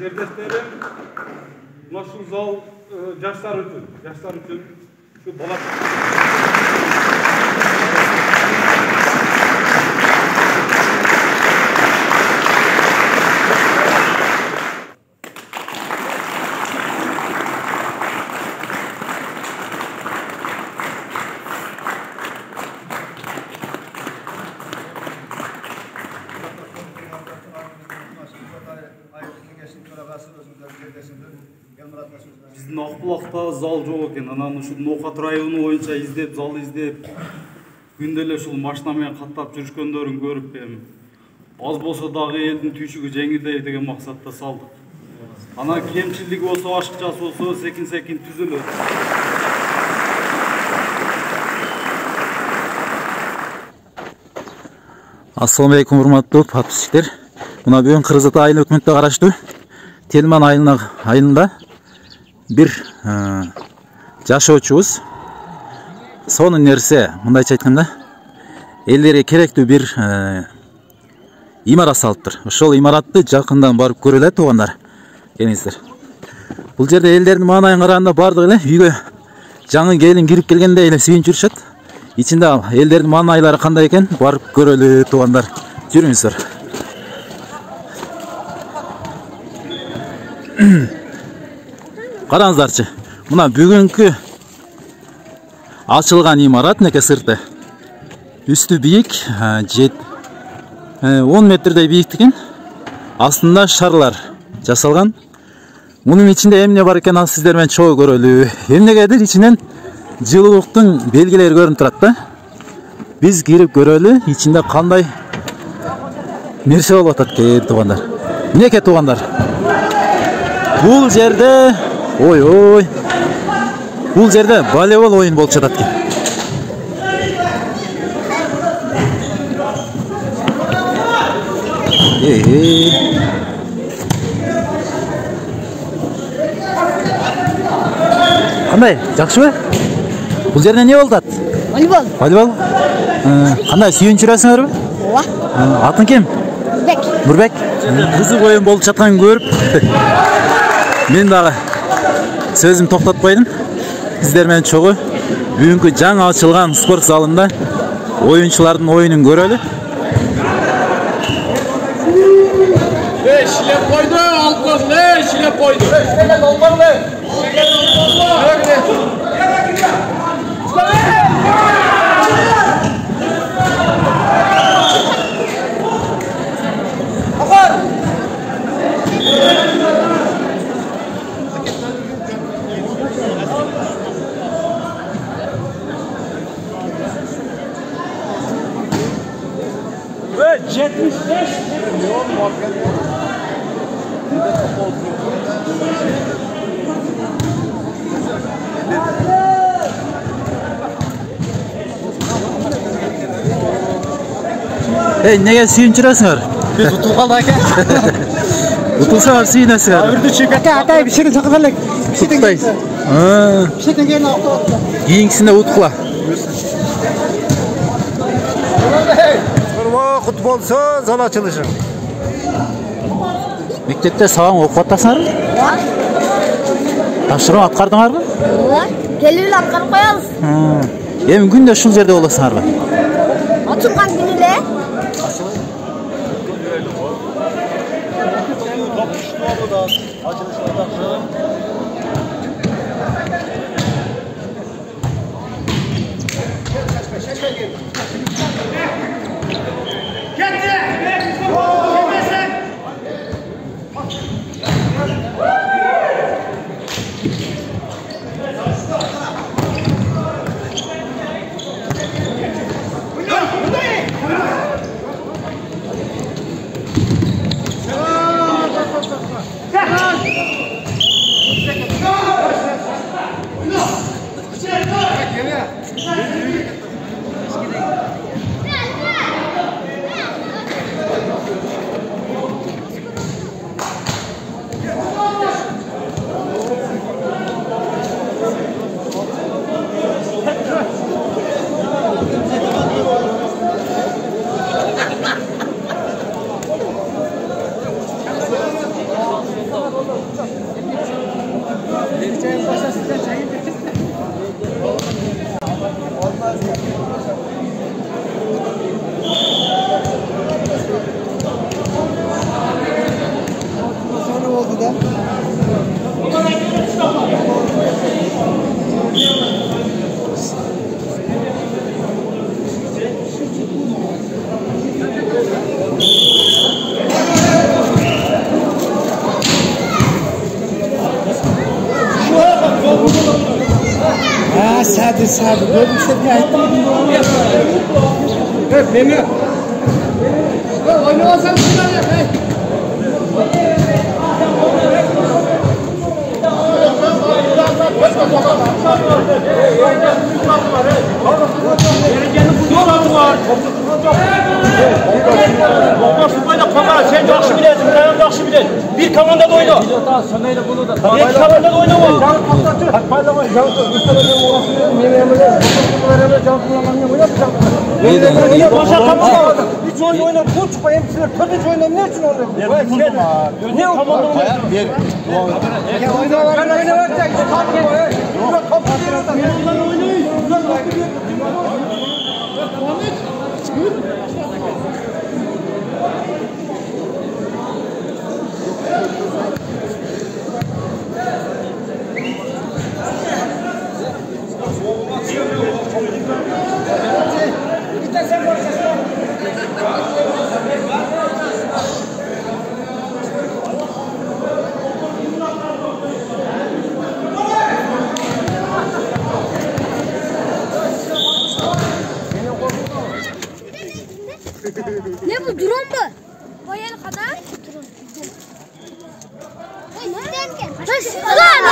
Жерлестерим, мына ушул зал жаштар үчүн, şu bola. Биздин Акбулакта зал жок экен. Анан ушул Ноокат району боюнча издеп, зал издеп, күндө эле ушул машина менен каттап жүрүшкөндөрүн көрүп, аз болсо дагы элдин түйшүгү жеңилдей деген максатта салдык. Анан кемчилдиги болсо, ашыкчасы болсо, секин түзүлөт. Assalamu alaikum урматтуу подписчиктер. Мына бүгүн Кыргыз Ата айыл өкмөтүнө караштуу Телман айылында bir жашоочубуз сонун нерсе, мындайча айтканда, элдерге керектүү бир имарат салыптыр. Ошол имаратты жакындан барып көрөлү туугандар. Келиңиздер. Бул жерде элдердин маанайын караганда бардыгы эле үйгө жаңы келин кирип келгендей эле сүйүнүп жүрүшөт. Ичинде элдердин маанайлары кандай экен барып көрөлү туугандар. Жүрүңүздөр. Караңыздарчы. Мына бүгүнкү ачылган имарат неке сырты. Үстү бийик, 10 метрдей бийиктикен. Астында шарлар жасалган. Мунун ичинде эмне бар экен, сиздер менен чогуу көрөлү. Эмнегедир ичинен жылуулуктун белгилери көрүнүп турат да. Биз кирип көрөлү, ичинде кандай нерсе болуп атат экен туугандар. Минеке туугандар. Бул жерде ой. Бул жерде волейбол ойын болуп жатат экен. Кандай? Жакшыбы? Бул жерде эмне болуп атат? Волейбол. Волейбол? Кандай сүйүнүп жүрөсүңөрбү? Ооба. Атың ким? Нурбек. Кызык оюн болуп жатканын көрүп, мен дагы сөзүм токтотпойдум. Сиздер менен чогуу бүгүнкү жаңы ачылган спорт залында оюнчулардын оюнун көрөлү. Şilep koydu, alkoz ne? Şilep koydu. Şilep olmalı. Ve 75 milyon market. Nege suyun çırasınlar? Biz utul kaldı aka. Utulsalar suyun asılar. Öbürde çık. Aka bir şeyden sakızarlık. Utuktayız. Bir şeyden gelin altı oldu. Giyinkisinde utukla. Kut bolsa zal açılışı. Mektepte sağlam okup atasınlar mı? Tapşırma atkardыңар mı? Келіп атқарып қоямыз. Эми күндө ушул жерде болосуңар ба? Ачылған күні эле. Sabi görmüşler diye ayıttım. Evet beni. Oynuyorsan şundan yap. Sen yaxşı biləsin, mən yaxşı bilən. Bir komandada oyna. Bir komandada oyna o. Başa komanda. Hiç oyna. Koç koyayım sizler. Tabii oyna. Ne için oynuyor? Ne komanda oynuyor? Ne bu drone mu? Koyalım kadar. Drone. Nereden gel? Lan